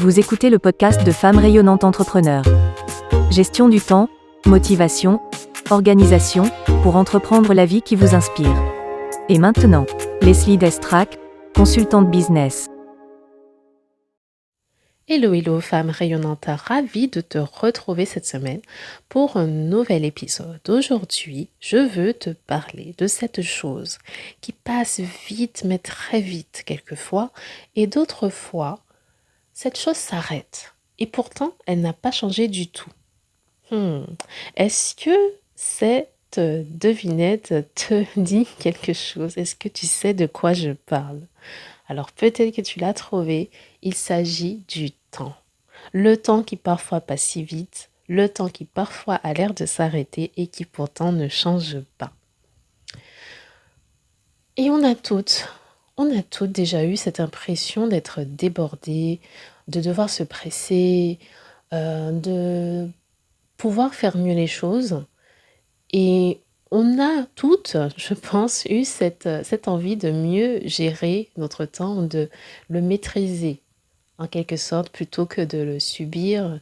Vous écoutez le podcast de Femmes rayonnantes entrepreneurs. Gestion du temps, motivation, organisation, pour entreprendre la vie qui vous inspire. Et maintenant, Leslie Destrac, consultante business. Hello, femme rayonnante, ravie de te retrouver cette semaine pour un nouvel épisode. Aujourd'hui, je veux te parler de cette chose qui passe vite, mais très vite quelquefois, et d'autres fois, cette chose s'arrête. Et pourtant, elle n'a pas changé du tout. Est-ce que cette devinette te dit quelque chose? Est-ce que tu sais de quoi je parle? Alors peut-être que tu l'as trouvé, il s'agit du temps. Le temps qui parfois passe si vite, le temps qui parfois a l'air de s'arrêter et qui pourtant ne change pas. Et on a toutes déjà eu cette impression d'être débordées, de devoir se presser, de pouvoir faire mieux les choses. Et on a toutes, je pense, eu cette envie de mieux gérer notre temps, de le maîtriser en quelque sorte plutôt que de le subir.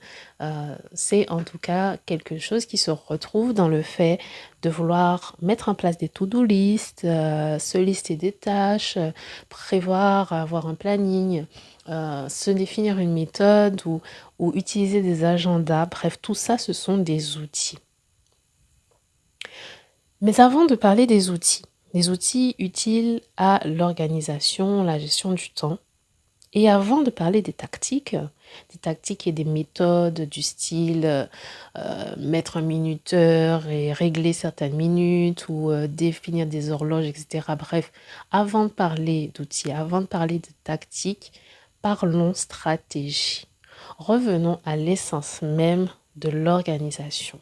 C'est en tout cas quelque chose qui se retrouve dans le fait de vouloir mettre en place des to-do list, se lister des tâches, prévoir, avoir un planning, se définir une méthode ou utiliser des agendas. Bref, tout ça, ce sont des outils. Mais avant de parler des outils utiles à l'organisation, la gestion du temps, et avant de parler des tactiques et des méthodes du style mettre un minuteur et régler certaines minutes ou définir des horloges, etc. Bref, avant de parler d'outils, avant de parler de tactiques, parlons stratégie. Revenons à l'essence même de l'organisation.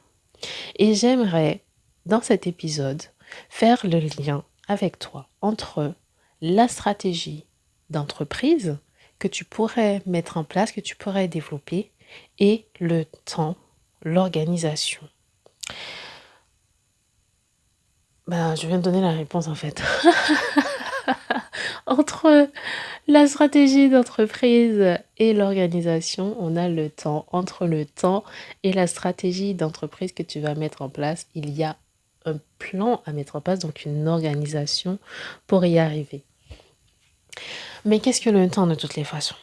Et j'aimerais, dans cet épisode, faire le lien avec toi entre la stratégie d'entreprise que tu pourrais mettre en place, que tu pourrais développer, et le temps, l'organisation. Je viens de donner la réponse en fait. Entre la stratégie d'entreprise et l'organisation, on a le temps. Entre le temps et la stratégie d'entreprise que tu vas mettre en place, il y a un plan à mettre en place, donc une organisation pour y arriver. Mais qu'est-ce que le temps de toutes les façons?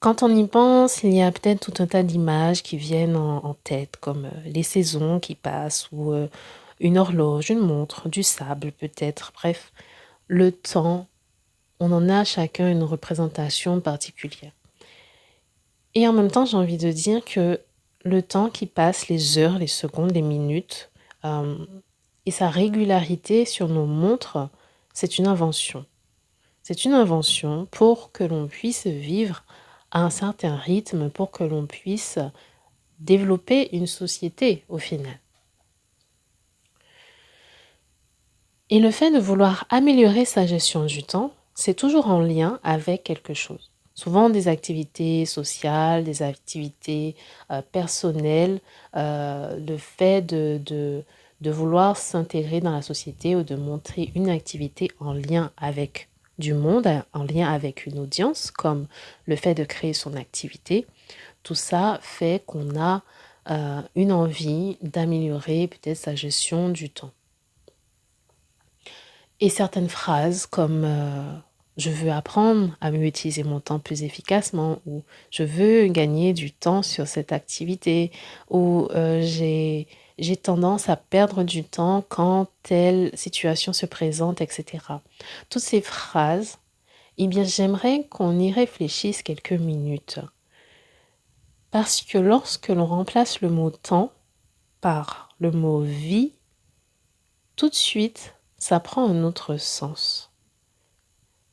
Quand on y pense, il y a peut-être tout un tas d'images qui viennent en tête, comme les saisons qui passent, ou une horloge, une montre, du sable peut-être. Bref, le temps, on en a chacun une représentation particulière. Et en même temps, j'ai envie de dire que le temps qui passe, les heures, les secondes, les minutes, et sa régularité sur nos montres, c'est une invention. C'est une invention pour que l'on puisse vivre à un certain rythme, pour que l'on puisse développer une société au final. Et le fait de vouloir améliorer sa gestion du temps, c'est toujours en lien avec quelque chose. Souvent des activités sociales, des activités personnelles, le fait de vouloir s'intégrer dans la société ou de montrer une activité en lien avec du monde, en lien avec une audience, comme le fait de créer son activité. Tout ça fait qu'on a une envie d'améliorer peut-être sa gestion du temps. Et certaines phrases comme je veux apprendre à mieux utiliser mon temps plus efficacement, ou je veux gagner du temps sur cette activité, ou j'ai tendance à perdre du temps quand telle situation se présente, etc. Toutes ces phrases, j'aimerais qu'on y réfléchisse quelques minutes. Parce que lorsque l'on remplace le mot temps par le mot vie, tout de suite, ça prend un autre sens.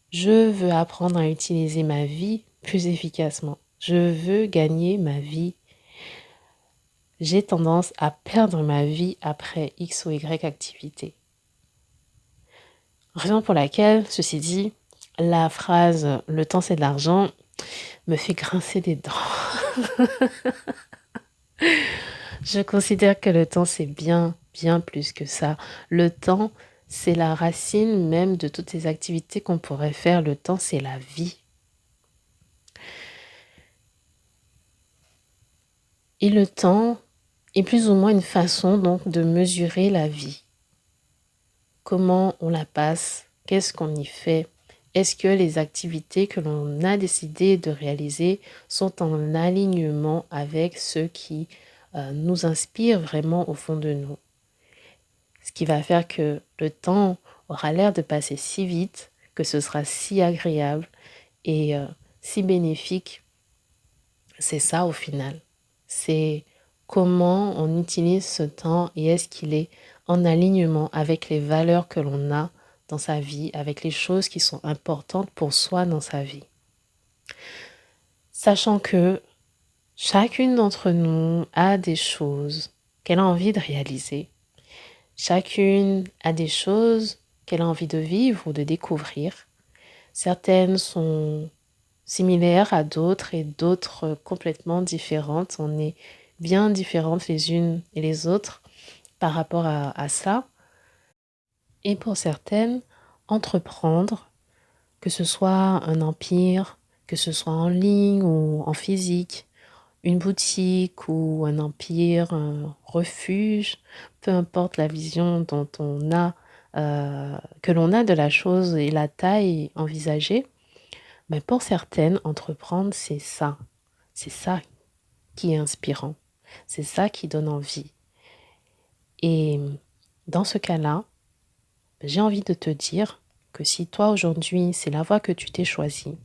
Je veux apprendre à utiliser ma vie plus efficacement. Je veux gagner ma vie. J'ai tendance à perdre ma vie après X ou Y activité. Raison pour laquelle, ceci dit, la phrase « le temps c'est de l'argent » me fait grincer des dents. Je considère que le temps c'est bien plus que ça. Le temps, c'est la racine même de toutes ces activités qu'on pourrait faire. Le temps, c'est la vie. Et le temps est plus ou moins une façon donc de mesurer la vie. Comment on la passe? Qu'est-ce qu'on y fait? Est-ce que les activités que l'on a décidé de réaliser sont en alignement avec ce qui nous inspire vraiment au fond de nous? Ce qui va faire que le temps aura l'air de passer si vite, que ce sera si agréable et si bénéfique. C'est ça au final. C'est comment on utilise ce temps et est-ce qu'il est en alignement avec les valeurs que l'on a dans sa vie, avec les choses qui sont importantes pour soi dans sa vie. Sachant que chacune d'entre nous a des choses qu'elle a envie de réaliser. Chacune a des choses qu'elle a envie de vivre ou de découvrir. Certaines sont similaires à d'autres et d'autres complètement différentes. On est bien différentes les unes et les autres par rapport à ça. Et pour certaines, entreprendre, que ce soit un empire, que ce soit en ligne ou en physique, une boutique ou un empire, un refuge, peu importe la vision dont on a, que l'on a de la chose et la taille envisagée, mais pour certaines, entreprendre, c'est ça. C'est ça qui est inspirant. C'est ça qui donne envie. Et dans ce cas-là, j'ai envie de te dire que si toi aujourd'hui, c'est la voie que tu t'es choisie,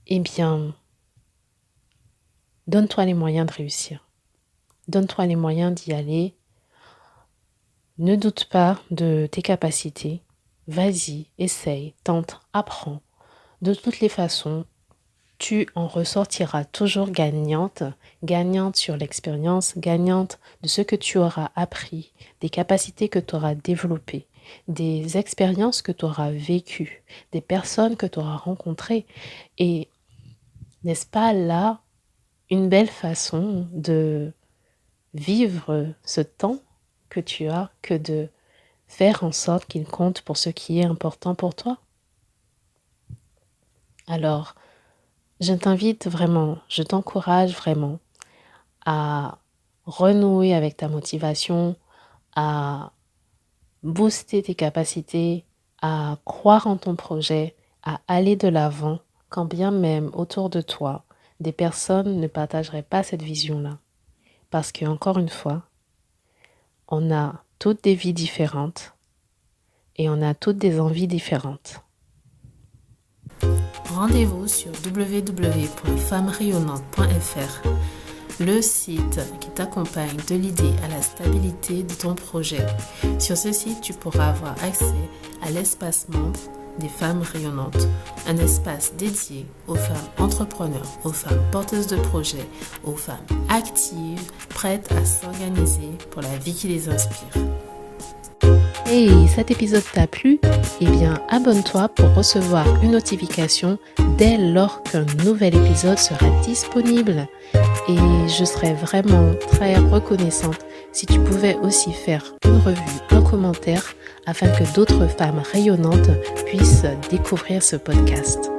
eh bien, donne-toi les moyens de réussir. Donne-toi les moyens d'y aller. Ne doute pas de tes capacités. Vas-y, essaye, tente, apprends. De toutes les façons, tu en ressortiras toujours gagnante, gagnante sur l'expérience, gagnante de ce que tu auras appris, des capacités que tu auras développées, des expériences que tu auras vécues, des personnes que tu auras rencontrées. Et n'est-ce pas là une belle façon de vivre ce temps que tu as que de faire en sorte qu'il compte pour ce qui est important pour toi? Alors, je t'invite vraiment, je t'encourage vraiment à renouer avec ta motivation, à booster tes capacités, à croire en ton projet, à aller de l'avant, quand bien même autour de toi, des personnes ne partageraient pas cette vision-là. Parce que, encore une fois, on a toutes des vies différentes et on a toutes des envies différentes. Rendez-vous sur www.femmerayonnante.fr, le site qui t'accompagne de l'idée à la stabilité de ton projet. Sur ce site, tu pourras avoir accès à l'espace membre des femmes rayonnantes, un espace dédié aux femmes entrepreneurs, aux femmes porteuses de projets, aux femmes actives, prêtes à s'organiser pour la vie qui les inspire. Et cet épisode t'a plu? Eh bien, abonne-toi pour recevoir une notification dès lors qu'un nouvel épisode sera disponible. Et je serais vraiment très reconnaissante si tu pouvais aussi faire une revue, un commentaire, afin que d'autres femmes rayonnantes puissent découvrir ce podcast.